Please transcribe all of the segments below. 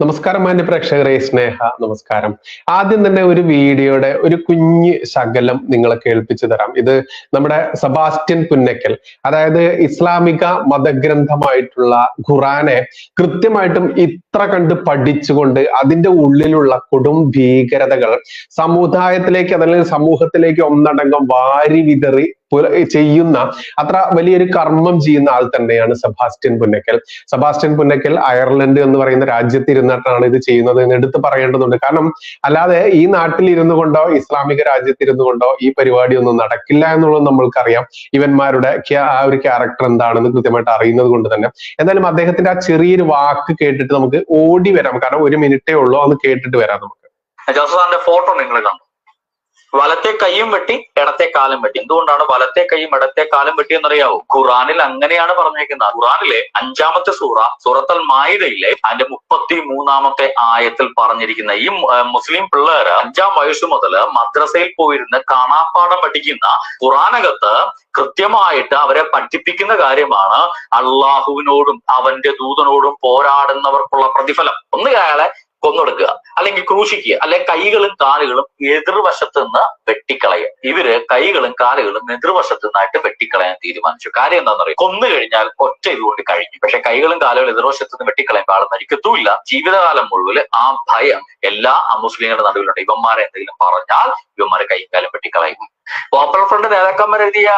നമസ്കാരം മാന്യ പ്രേക്ഷകരെ, സ്നേഹ നമസ്കാരം. ആദ്യം തന്നെ ഒരു വീഡിയോയുടെ ഒരു കുഞ്ഞ് ശകലം നിങ്ങളെ കേൾപ്പിച്ചു തരാം. ഇത് നമ്മുടെ സെബാസ്റ്റ്യൻ പുന്നക്കൽ, അതായത് ഇസ്ലാമിക മതഗ്രന്ഥമായിട്ടുള്ള ഖുറാനെ കൃത്യമായിട്ടും ഇത്ര കണ്ട് പഠിച്ചുകൊണ്ട് അതിന്റെ ഉള്ളിലുള്ള കൊടും ഭീകരതകൾ സമുദായത്തിലേക്ക് അതല്ലെങ്കിൽ സമൂഹത്തിലേക്ക് ഒന്നടങ്കം വാരി വിതറി ചെയ്യുന്ന അത്ര വലിയൊരു കർമ്മം ചെയ്യുന്ന ആൾ തന്നെയാണ് Sebastian Punnakkal. Sebastian Punnakkal Ireland എന്ന് പറയുന്ന രാജ്യത്ത് ഇരുന്നിട്ടാണ് ഇത് ചെയ്യുന്നത് എന്ന് എടുത്ത് പറയേണ്ടതുണ്ട്. കാരണം അല്ലാതെ ഈ നാട്ടിൽ ഇരുന്നു കൊണ്ടോ ഇസ്ലാമിക രാജ്യത്ത് ഇരുന്നു കൊണ്ടോ ഈ പരിപാടി ഒന്നും നടക്കില്ല എന്നുള്ളത് നമ്മൾക്കറിയാം. ഇവന്മാരുടെ ആ ഒരു ക്യാരക്ടർ എന്താണെന്ന് കൃത്യമായിട്ട് അറിയുന്നത് കൊണ്ട് തന്നെ. എന്തായാലും അദ്ദേഹത്തിന്റെ ആ ചെറിയൊരു വാക്ക് കേട്ടിട്ട് നമുക്ക് ഓടി വരാം. കാരണം ഒരു മിനിറ്റേ ഉള്ളൂ, അത് കേട്ടിട്ട് വരാം നമുക്ക്. ജോസഫാന്റെ ഫോട്ടോ നിങ്ങൾ കണ്ടു. വലത്തെ കൈയും വെട്ടി ഇടത്തെ കാലും വെട്ടി. എന്തുകൊണ്ടാണ് വലത്തെ കൈയും ഇടത്തെ കാലും വെട്ടി എന്നറിയാവോ? ഖുറാനിൽ അങ്ങനെയാണ് പറഞ്ഞേക്കുന്നത്. ഖുറാനിലെ 5-ാമത്തെ സൂറത്തുൽ മാഇദയിലെ അതിന്റെ 33-ാമത്തെ ആയത്തിൽ പറഞ്ഞിരിക്കുന്ന ഈ മുസ്ലിം പിള്ളേര് 5-ാം വയസ്സ് മുതൽ മദ്രസയിൽ പോയിരുന്ന് കാണാപ്പാഠം പഠിക്കുന്ന ഖുറാനകത്ത് കൃത്യമായിട്ട് അവരെ പഠിപ്പിക്കുന്ന കാര്യമാണ് അള്ളാഹുവിനോടും അവന്റെ ദൂതനോടും പോരാടുന്നവർക്കുള്ള പ്രതിഫലം. ഒന്ന് അയാളെ കൊന്നൊടുക്കുക, അല്ലെങ്കിൽ ക്രൂശിക്കുക, അല്ലെങ്കിൽ കൈകളും കാലുകളും എതിർവശത്ത് നിന്ന് വെട്ടിക്കളയുക. ഇവര് കൈകളും കാലുകളും എതിർവശത്ത് നിന്നായിട്ട് വെട്ടിക്കളയാൻ തീരുമാനിച്ചു. കാര്യം എന്താണെന്ന് അറിയാം, കൊന്നു കഴിഞ്ഞാൽ ഒറ്റ ഇതുകൊണ്ട് കഴിഞ്ഞു. പക്ഷെ കൈകളും കാലുകളും എതിർവശത്ത് നിന്ന് വെട്ടിക്കളയുമ്പോൾ ആൾ മരിക്കത്തുമില്ല. ജീവിതകാലം മുഴുവൻ ആ ഭയം എല്ലാ അമുസ്ലിങ്ങളുടെ നടുവിലുണ്ട്. ഇവന്മാരെ എന്തെങ്കിലും പറഞ്ഞാൽ ഇവന്മാരെ കൈയും കാലും വെട്ടിക്കളയും. പോപ്പുലർ ഫ്രണ്ട് നേതാക്കന്മാർ എഴുതിയ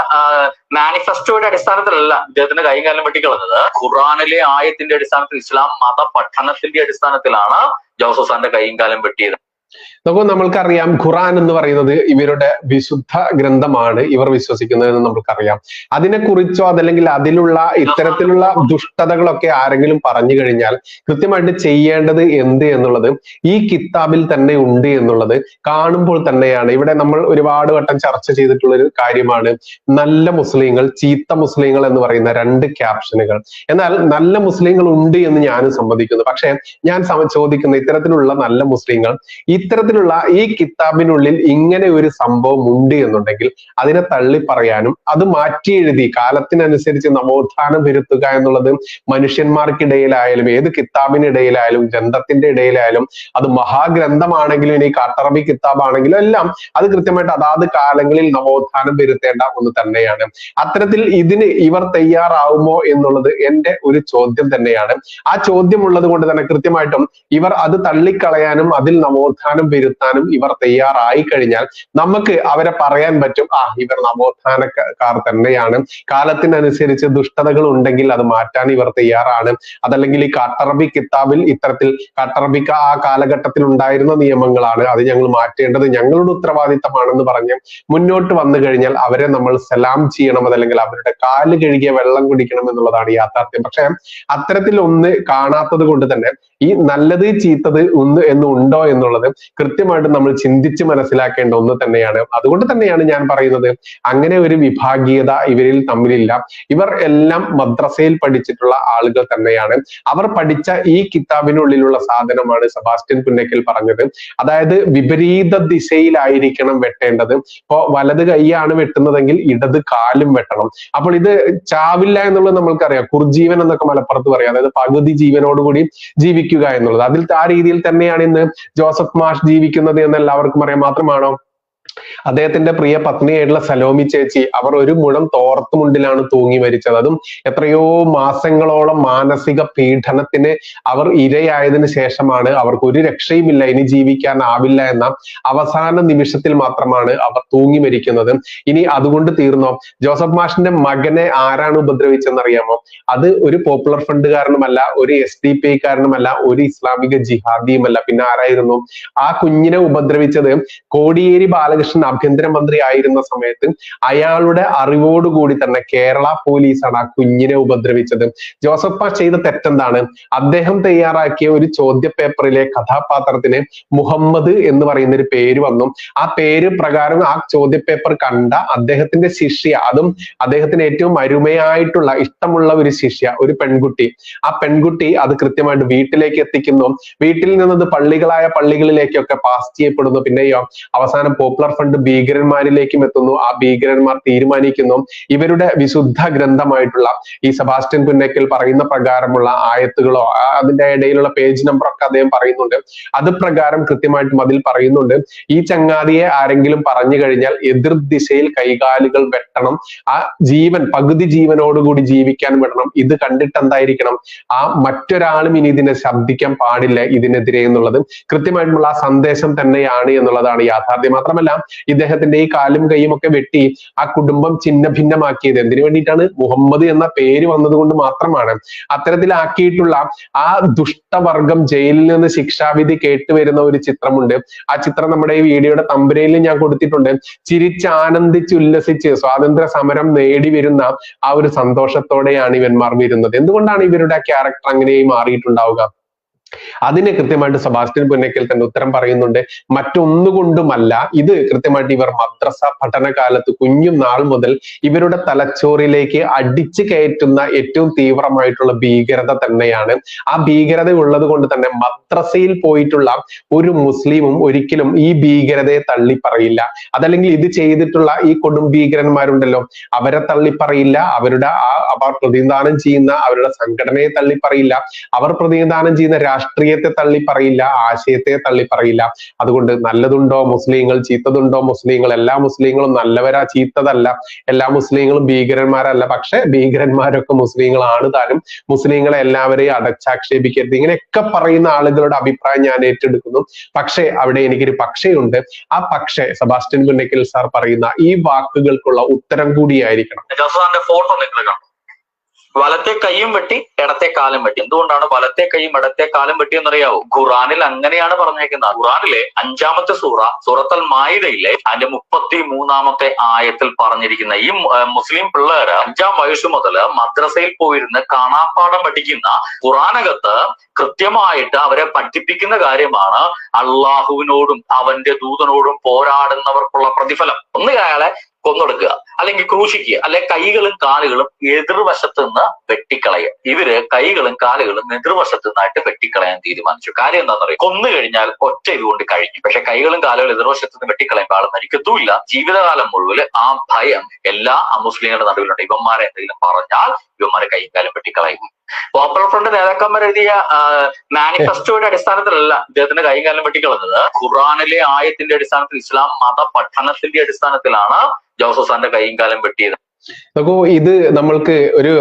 മാനിഫെസ്റ്റോയുടെ അടിസ്ഥാനത്തിലല്ല ഇദ്ദേഹത്തിന്റെ കൈയും കാലം വെട്ടിക്കളഞ്ഞത്. ഖുറാനിലെ ആയത്തിന്റെ അടിസ്ഥാനത്തിൽ, ഇസ്ലാം മത പഠനത്തിന്റെ അടിസ്ഥാനത്തിലാണ് ജോസഫാന്റെ കൈയും കാലം വെട്ടിയത്. നോക്കൂ, നമ്മൾക്കറിയാം ഖുറാൻ എന്ന് പറയുന്നത് ഇവരുടെ വിശുദ്ധ ഗ്രന്ഥമാണ് ഇവർ വിശ്വസിക്കുന്നതെന്ന് നമ്മൾക്കറിയാം. അതിനെക്കുറിച്ചോ അതല്ലെങ്കിൽ അതിലുള്ള ഇത്തരത്തിലുള്ള ദുഷ്ടതകളൊക്കെ ആരെങ്കിലും പറഞ്ഞു കഴിഞ്ഞാൽ കൃത്യമായിട്ട് ചെയ്യേണ്ടത് എന്ത് എന്നുള്ളത് ഈ കിതാബിൽ തന്നെ ഉണ്ട് എന്നുള്ളത് കാണുമ്പോൾ തന്നെയാണ്. ഇവിടെ നമ്മൾ ഒരുപാട് വട്ടം ചർച്ച ചെയ്തിട്ടുള്ള ഒരു കാര്യമാണ് നല്ല മുസ്ലിങ്ങൾ, ചീത്ത മുസ്ലിങ്ങൾ എന്ന് പറയുന്ന 2 ക്യാപ്ഷനുകൾ. എന്നാൽ നല്ല മുസ്ലിങ്ങൾ ഉണ്ട് എന്ന് ഞാനും സമ്മതിക്കുന്നു. പക്ഷെ ഞാൻ ചോദിക്കുന്ന ഇത്തരത്തിലുള്ള നല്ല മുസ്ലിങ്ങൾ ഇത്തരത്തിലുള്ള ഈ കിതാബിനുള്ളിൽ ഇങ്ങനെ ഒരു സംഭവം ഉണ്ട് എന്നുണ്ടെങ്കിൽ അതിനെ തള്ളി പറയാനും അത് മാറ്റി എഴുതി കാലത്തിനനുസരിച്ച് നവോത്ഥാനം വരുത്തുക എന്നുള്ളത് മനുഷ്യന്മാർക്കിടയിലായാലും ഏത് കിതാബിനിടയിലായാലും ഗ്രന്ഥത്തിന്റെ ഇടയിലായാലും അത് മഹാഗ്രന്ഥമാണെങ്കിലും ഇനി കാട്ടറബി കിതാബാണെങ്കിലും എല്ലാം അത് കൃത്യമായിട്ട് അതാത് കാലങ്ങളിൽ നവോത്ഥാനം വരുത്തേണ്ട ഒന്ന് തന്നെയാണ്. അത്തരത്തിൽ ഇതിന് ഇവർ തയ്യാറാവുമോ എന്നുള്ളത് എന്റെ ഒരു ചോദ്യം തന്നെയാണ്. ആ ചോദ്യം ഉള്ളത് കൊണ്ട് തന്നെ കൃത്യമായിട്ടും ഇവർ അത് തള്ളിക്കളയാനും അതിൽ നവോത്ഥാനം വരുത്താനും ഇവർ തയ്യാറായി കഴിഞ്ഞാൽ നമുക്ക് അവരെ പറയാൻ പറ്റും, ഇവർ നവോത്ഥാനക്കാർ തന്നെയാണ്, കാലത്തിനനുസരിച്ച് ദുഷ്ടതകൾ ഉണ്ടെങ്കിൽ അത് മാറ്റാൻ ഇവർ തയ്യാറാണ്. അതല്ലെങ്കിൽ ഈ കാട്ടറബി കിതാബിൽ ഇത്തരത്തിൽ കാട്ടറബിക്ക് ആ കാലഘട്ടത്തിൽ ഉണ്ടായിരുന്ന നിയമങ്ങളാണ്, അത് ഞങ്ങൾ മാറ്റേണ്ടത് ഞങ്ങളുടെ ഉത്തരവാദിത്തമാണെന്ന് പറഞ്ഞ് മുന്നോട്ട് വന്നു കഴിഞ്ഞാൽ അവരെ നമ്മൾ സലാം ചെയ്യണം, അതല്ലെങ്കിൽ അവരുടെ കാല് കഴുകിയ വെള്ളം കുടിക്കണം എന്നുള്ളതാണ് യാഥാർത്ഥ്യം. പക്ഷെ അത്തരത്തിൽ ഒന്ന് കാണാത്തത് കൊണ്ട് തന്നെ ഈ നല്ലത് ചീത്തത് ഉണ്ടോ എന്നുള്ളത് കൃത്യമായിട്ട് നമ്മൾ ചിന്തിച്ച് മനസ്സിലാക്കേണ്ട ഒന്ന് തന്നെയാണ്. അതുകൊണ്ട് തന്നെയാണ് ഞാൻ പറയുന്നത് അങ്ങനെ ഒരു വിഭാഗീയത ഇവരിൽ തമ്മിലില്ല. ഇവർ എല്ലാം മദ്രസയിൽ പഠിച്ചിട്ടുള്ള ആളുകൾ തന്നെയാണ്. അവർ പഠിച്ച ഈ കിതാബിനുള്ളിലുള്ള സാധനമാണ് സെബാസ്റ്റ്യൻ പുന്നക്കൽ പറഞ്ഞത്. അതായത് വിപരീത ദിശയിലായിരിക്കണം വെട്ടേണ്ടത്. ഇപ്പോ വലത് കൈയാണ് വെട്ടുന്നതെങ്കിൽ ഇടത് കാലും വെട്ടണം. അപ്പോൾ ഇത് ചാവില്ല എന്നുള്ളത് നമ്മൾക്കറിയാം. കുർജീവൻ എന്നൊക്കെ മലപ്പുറത്ത് പറയാം, അതായത് പകുതി ജീവനോടുകൂടി ജീവിക്കുക എന്നുള്ളത്. അതിൽ ആ രീതിയിൽ തന്നെയാണ് ഇന്ന് ജോസഫ് മാഷ് ജീവിക്കുന്നത് എന്ന് എല്ലാവർക്കും അറിയാം. മാത്രമാണോ അദ്ദേഹത്തിന്റെ പ്രിയ പത്നിയായിട്ടുള്ള സലോമി ചേച്ചി, അവർ ഒരു മുഴം തോർത്തുമുണ്ടിലാണ് തൂങ്ങി മരിച്ചത്. അതും എത്രയോ മാസങ്ങളോളം മാനസിക പീഡനത്തിന് അവർ ഇരയായതിനു ശേഷമാണ്. അവർക്ക് ഒരു രക്ഷയുമില്ല, ഇനി ജീവിക്കാനാവില്ല എന്ന അവസാന നിമിഷത്തിൽ മാത്രമാണ് അവർ തൂങ്ങി മരിക്കുന്നത്. ഇനി അതുകൊണ്ട് തീർന്നോ? ജോസഫ് മാഷിന്റെ മകനെ ആരാണ് ഉപദ്രവിച്ചെന്നറിയാമോ? അത് ഒരു പോപ്പുലർ ഫ്രണ്ടുകാരനുമല്ല, ഒരു SDP കാരനുമല്ല, ഒരു ഇസ്ലാമിക ജിഹാദിയുമല്ല. പിന്നെ ആരായിരുന്നു? ആ കുഞ്ഞിനെ ഉപദ്രവിച്ചത് കോടിയേരി ബാലകൃഷ്ണൻ ആഭ്യന്തരമന്ത്രി ആയിരുന്ന സമയത്ത് അയാളുടെ അറിവോടുകൂടി തന്നെ കേരള പോലീസാണ് ആ കുഞ്ഞിനെ ഉപദ്രവിച്ചത്. ജോസഫ് മാഷ് ചെയ്ത തെറ്റെന്താണ്? അദ്ദേഹം തയ്യാറാക്കിയ ഒരു ചോദ്യ പേപ്പറിലെ കഥാപാത്രത്തിന് മുഹമ്മദ് എന്ന് പറയുന്ന ഒരു പേര് വന്നു. ആ പേര് പ്രകാരം ആ ചോദ്യ പേപ്പർ കണ്ട അദ്ദേഹത്തിന്റെ ശിഷ്യ, അതും അദ്ദേഹത്തിന് ഏറ്റവും അരുമയായിട്ടുള്ള ഇഷ്ടമുള്ള ഒരു ശിഷ്യ, ഒരു പെൺകുട്ടി, ആ പെൺകുട്ടി അത് കൃത്യമായിട്ട് വീട്ടിലേക്ക് എത്തിക്കുന്നു. വീട്ടിൽ നിന്നത് പള്ളികളിലേക്കൊക്കെ പാസ് ചെയ്യപ്പെടുന്നു. പിന്നെയോ അവസാനം പോപ്പുലർ പോപ്പുലർ ഫ്രണ്ട് ഭീകരന്മാരിലേക്കും എത്തുന്നു. ആ ഭീകരന്മാർ തീരുമാനിക്കുന്നു ഇവരുടെ വിശുദ്ധ ഗ്രന്ഥമായിട്ടുള്ള ഈ സെബാസ്റ്റ്യൻ പുന്നക്കൽ പറയുന്ന പ്രകാരമുള്ള ആയത്തുകളോ അതിന്റെ ഇടയിലുള്ള പേജ് നമ്പറൊക്കെ അദ്ദേഹം പറയുന്നുണ്ട്. അത് പ്രകാരം കൃത്യമായിട്ടും അതിൽ പറയുന്നുണ്ട് ഈ ചങ്ങാതിയെ ആരെങ്കിലും പറഞ്ഞു കഴിഞ്ഞാൽ എതിർ ദിശയിൽ കൈകാലുകൾ വെട്ടണം, ആ ജീവൻ പകുതി ജീവനോടുകൂടി ജീവിക്കാൻ വിടണം. ഇത് കണ്ടിട്ട് എന്തായിരിക്കണം, ആ മറ്റൊരാളും ഇനി ഇതിനെ ശബ്ദിക്കാൻ പാടില്ല ഇതിനെതിരെ എന്നുള്ളത് കൃത്യമായിട്ടുള്ള ആ സന്ദേശം തന്നെയാണ് എന്നുള്ളതാണ് യാഥാർത്ഥ്യം. മാത്രമല്ല ഇദ്ദേഹത്തിന്റെ ഈ കാലും കൈയും ഒക്കെ വെട്ടി ആ കുടുംബം ചിന്ന ഭിന്നമാക്കിയത് എന്തിനു വേണ്ടിയിട്ടാണ്? മുഹമ്മദ് എന്ന പേര് വന്നതുകൊണ്ട് മാത്രമാണ്. അത്തരത്തിലാക്കിയിട്ടുള്ള ആ ദുഷ്ടവർഗം ജയിലിൽ നിന്ന് ശിക്ഷാവിധി കേട്ടുവരുന്ന ഒരു ചിത്രമുണ്ട്. ആ ചിത്രം നമ്മുടെ ഈ വീഡിയോയുടെ തമ്പനയിൽ ഞാൻ കൊടുത്തിട്ടുണ്ട്. ചിരിച്ച് ആനന്ദിച്ച് ഉല്ലസിച്ച് സ്വാതന്ത്ര്യ സമരം നേടി വരുന്ന ആ ഒരു സന്തോഷത്തോടെയാണ് ഇവന്മാർ വരുന്നത്. എന്തുകൊണ്ടാണ് ഇവരുടെ ക്യാരക്ടർ അങ്ങനെയായി മാറിയിട്ടുണ്ടാവുക? അതിന് കൃത്യമായിട്ട് സെബാസ്റ്റ്യൻ പുന്നക്കൽ തന്നെ ഉത്തരം പറയുന്നുണ്ട്. മറ്റൊന്നുകൊണ്ടുമല്ല, ഇത് കൃത്യമായിട്ട് ഇവർ മദ്രസ പഠനകാലത്ത് കുഞ്ഞു നാൾ മുതൽ ഇവരുടെ തലച്ചോറിലേക്ക് അടിച്ചു കയറ്റുന്ന ഏറ്റവും തീവ്രമായിട്ടുള്ള ഭീകരത തന്നെയാണ്. ആ ഭീകരത ഉള്ളത് കൊണ്ട് തന്നെ മദ്രസയിൽ പോയിട്ടുള്ള ഒരു മുസ്ലിമും ഒരിക്കലും ഈ ഭീകരതയെ തള്ളിപ്പറയില്ല. അതല്ലെങ്കിൽ ഇത് ചെയ്തിട്ടുള്ള ഈ കൊടും ഭീകരന്മാരുണ്ടല്ലോ അവരെ തള്ളിപ്പറയില്ല, അവർ പ്രതിനിധാനം ചെയ്യുന്ന അവരുടെ സംഘടനയെ തള്ളിപ്പറയില്ല, അവർ പ്രതിനിധാനം ചെയ്യുന്ന രാഷ്ട്രീയത്തെ തള്ളിപ്പറയില്ല, ആശയത്തെ തള്ളിപ്പറയില്ല. അതുകൊണ്ട് നല്ലതുണ്ടോ മുസ്ലിങ്ങൾ, ചീത്തതുണ്ടോ മുസ്ലിങ്ങൾ, എല്ലാ മുസ്ലിങ്ങളും നല്ലവരാ ചീത്തതല്ല, എല്ലാ മുസ്ലിങ്ങളും ഭീകരന്മാരല്ല, പക്ഷെ ഭീകരന്മാരൊക്കെ മുസ്ലിങ്ങളാണ് താനും, മുസ്ലിങ്ങളെ എല്ലാവരെയും അടച്ചാക്ഷേപിക്കരുത്, ഇങ്ങനെയൊക്കെ പറയുന്ന ആളുകളുടെ അഭിപ്രായം ഞാൻ ഏറ്റെടുക്കുന്നു. പക്ഷേ അവിടെ എനിക്കൊരു പക്ഷേയുണ്ട്. ആ പക്ഷേ സെബാസ്റ്റ്യൻ പുന്നക്കൽ സാർ പറയുന്ന ഈ വാക്കുകൾക്കുള്ള ഉത്തരം കൂടിയായിരിക്കണം. ഫോട്ടോ നിങ്ങൾ കാണും. വലത്തെ കൈയും വെട്ടി ഇടത്തെ കാലം വെട്ടി. എന്തുകൊണ്ടാണ് വലത്തെ കൈയും ഇടത്തെ കാലം വെട്ടി എന്നറിയാവോ? ഖുറാനിൽ അങ്ങനെയാണ് പറഞ്ഞേക്കുന്നത്. ഖുറാനിലെ 5-ാമത്തെ സൂറത്തുൽ മാഇദയിലെ അതിന്റെ 33-ാമത്തെ ആയത്തിൽ പറഞ്ഞിരിക്കുന്ന ഈ മുസ്ലിം പിള്ളേര് 5-ാം വയസ്സ് മുതൽ മദ്രസയിൽ പോയിരുന്ന് കാണാപ്പാഠം പഠിക്കുന്ന ഖുറാനകത്ത് കൃത്യമായിട്ട് അവരെ പഠിപ്പിക്കുന്ന കാര്യമാണ് അള്ളാഹുവിനോടും അവന്റെ ദൂതനോടും പോരാടുന്നവർക്കുള്ള പ്രതിഫലം. ഒന്ന് അയാളെ കൊന്നൊടുക്കുക, അല്ലെങ്കിൽ ക്രൂശിക്കുക, അല്ലെ കൈകളും കാലുകളും എതിർവശത്ത് നിന്ന് വെട്ടിക്കളയുക. ഇവര് കൈകളും കാലുകളും എതിർവശത്ത് നിന്നായിട്ട് വെട്ടിക്കളയാൻ തീരുമാനിച്ചു. കാര്യം എന്താണെന്ന് പറയും, കൊന്നു കഴിഞ്ഞാൽ ഒറ്റ ഇതുകൊണ്ട് കഴിഞ്ഞു. പക്ഷെ കൈകളും കാലുകളും എതിർവശത്ത് നിന്ന് വെട്ടിക്കളയുമ്പോൾ ആൾ മരിക്കത്തുമില്ല. ജീവിതകാലം മുഴുവൻ ആ ഭയം എല്ലാ അമുസ്ലിങ്ങളുടെ നടുവിലുണ്ട്. ഇവന്മാരെ എന്തെങ്കിലും പറഞ്ഞാൽ ഇവന്മാരെ കൈയും കാലും വെട്ടിക്കളയും. പോപ്പുലർ ഫ്രണ്ട് നേതാക്കന്മാർ എഴുതിയ മാനിഫെസ്റ്റോയുടെ അടിസ്ഥാനത്തിലല്ല ഇദ്ദേഹത്തിന്റെ കൈയും കാലം വെട്ടിക്കളഞ്ഞത്. ഖുറാനിലെ ആയത്തിന്റെ അടിസ്ഥാനത്തിൽ, ഇസ്ലാം മത പഠനത്തിന്റെ അടിസ്ഥാനത്തിലാണ് ജോസഫ് സാറിന്റെ കൈയും കാലം വെട്ടിയത്. നോക്കൂ, ഇത് നമ്മൾക്ക് ഒരു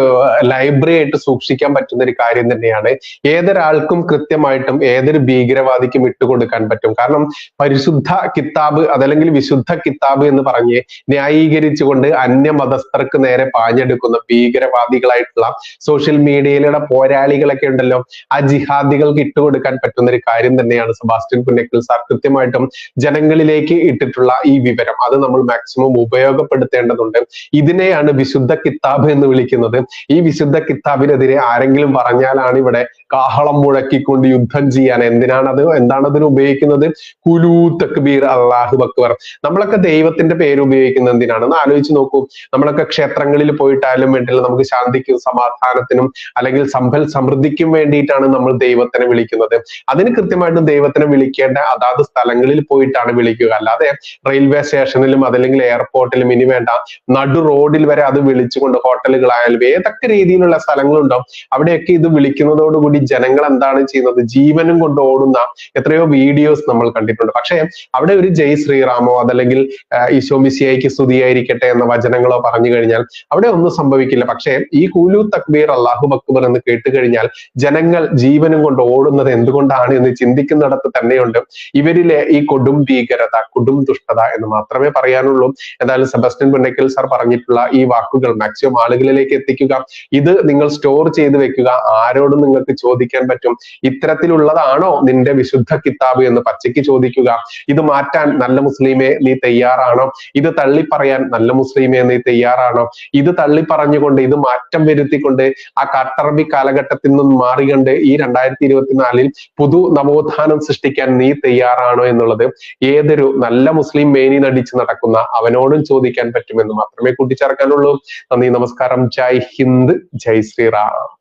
ലൈബ്രറി ആയിട്ട് സൂക്ഷിക്കാൻ പറ്റുന്ന ഒരു കാര്യം തന്നെയാണ്. ഏതൊരാൾക്കും കൃത്യമായിട്ടും ഏതൊരു ഭീകരവാദിക്കും ഇട്ടുകൊടുക്കാൻ പറ്റും. കാരണം പരിശുദ്ധ കിതാബ് അതല്ലെങ്കിൽ വിശുദ്ധ കിതാബ് എന്ന് പറഞ്ഞ് ന്യായീകരിച്ചുകൊണ്ട് അന്യമതസ്ഥർക്ക് നേരെ പാഞ്ഞെടുക്കുന്ന ഭീകരവാദികളായിട്ടുള്ള സോഷ്യൽ മീഡിയയിലുള്ള പോരാളികളൊക്കെ ഉണ്ടല്ലോ, ആ ജിഹാദികൾക്ക് ഇട്ടുകൊടുക്കാൻ പറ്റുന്ന ഒരു കാര്യം തന്നെയാണ് സെബാസ്റ്റ്യൻ പുന്നക്കൽ സാർ കൃത്യമായിട്ടും ജനങ്ങളിലേക്ക് ഇട്ടിട്ടുള്ള ഈ വിവരം. അത് നമ്മൾ മാക്സിമം ഉപയോഗപ്പെടുത്തേണ്ടതുണ്ട്. ഇതിനെ വിശുദ്ധ കിതാബ് എന്ന് വിളിക്കുന്നത്. ഈ വിശുദ്ധ കിതാബിനെതിരെ ആരെങ്കിലും പറഞ്ഞാലാണ് ഇവിടെ കാഹളം മുഴക്കിക്കൊണ്ട് യുദ്ധം ചെയ്യാൻ. എന്താണ് അതിന് ഉപയോഗിക്കുന്നത്? കുലൂ തക്ബീർ, അല്ലാഹു അക്ബർ. നമ്മളൊക്കെ ദൈവത്തിന്റെ പേര് ഉപയോഗിക്കുന്നത് എന്തിനാണെന്ന് ആലോചിച്ച് നോക്കൂ. നമ്മളൊക്കെ ക്ഷേത്രങ്ങളിൽ പോയിട്ടായാലും വേണ്ടില്ല, നമുക്ക് ശാന്തിക്കും സമാധാനത്തിനും അല്ലെങ്കിൽ സമ്പൽ സമൃദ്ധിക്കും വേണ്ടിയിട്ടാണ് നമ്മൾ ദൈവത്തിനെ വിളിക്കുന്നത്. അതിന് കൃത്യമായിട്ടും ദൈവത്തിനെ വിളിക്കേണ്ട അതാത് സ്ഥലങ്ങളിൽ പോയിട്ടാണ് വിളിക്കുക. അല്ലാതെ റെയിൽവേ സ്റ്റേഷനിലും അതല്ലെങ്കിൽ എയർപോർട്ടിലും ഇനി വേണ്ട നടു റോഡിൽ വരെ അത് വിളിച്ചുകൊണ്ട്, ഹോട്ടലുകളായാലും ഏതൊക്കെ രീതിയിലുള്ള സ്ഥലങ്ങളുണ്ടോ അവിടെയൊക്കെ ഇത് വിളിക്കുന്നതോടുകൂടി ജനങ്ങൾ എന്താണ് ചെയ്യുന്നത്? ജീവനും കൊണ്ട് ഓടുന്ന എത്രയോ വീഡിയോസ് നമ്മൾ കണ്ടിട്ടുണ്ട്. പക്ഷെ അവിടെ ഒരു ജയ് ശ്രീറാമോ അതല്ലെങ്കിൽ ഈശോ മിശിഹായ്ക്ക് സ്തുതിയായിരിക്കട്ടെ എന്ന വചനങ്ങളോ പറഞ്ഞു കഴിഞ്ഞാൽ അവിടെ ഒന്നും സംഭവിക്കില്ല. പക്ഷെ ഈ കൂലു തക്ബീർ അല്ലാഹു അക്ബർ എന്ന് കേട്ട് കഴിഞ്ഞാൽ ജനങ്ങൾ ജീവനും കൊണ്ട് ഓടുന്നത് എന്തുകൊണ്ടാണ് എന്ന് ചിന്തിക്കുന്നിടത്ത് തന്നെയുണ്ട് ഇവരിലെ ഈ കൊടും ഭീകരത, കൊടും ദുഷ്ടത എന്ന് മാത്രമേ പറയാനുള്ളൂ. എന്തായാലും സെബാസ്റ്റ്യൻ പുന്നക്കൽ സാർ പറഞ്ഞിട്ടുള്ള ഈ വാക്കുകൾ മാക്സിമം ആളുകളിലേക്ക് എത്തിക്കുക. ഇത് നിങ്ങൾ സ്റ്റോർ ചെയ്ത് വെക്കുക. ആരോടും നിങ്ങൾക്ക് ചോദിക്കാൻ പറ്റും, ഇത്തരത്തിലുള്ളതാണോ നിന്റെ വിശുദ്ധ കിതാബ് എന്ന് പച്ചയ്ക്ക് ചോദിക്കുക. ഇത് മാറ്റാൻ നല്ല മുസ്ലിമെ നീ തയ്യാറാണോ? ഇത് തള്ളിപ്പറയാൻ നല്ല മുസ്ലിമെ നീ തയ്യാറാണോ? ഇത് തള്ളിപ്പറഞ്ഞുകൊണ്ട് ഇത് മാറ്റം വരുത്തിക്കൊണ്ട് ആ കട്ടറബി കാലഘട്ടത്തിൽ നിന്നും മാറികണ്ട് ഈ 2024 പുതു നവോത്ഥാനം സൃഷ്ടിക്കാൻ നീ തയ്യാറാണോ എന്നുള്ളത് ഏതൊരു നല്ല മുസ്ലിം മേനി നടിച്ച് നടക്കുന്ന അവനോടും ചോദിക്കാൻ പറ്റുമെന്ന് മാത്രമേ കൂട്ടിച്ചേർക്കാനുള്ളൂ. നന്ദി, നമസ്കാരം. ജയ് ഹിന്ദ്, ജയ് ശ്രീറാം.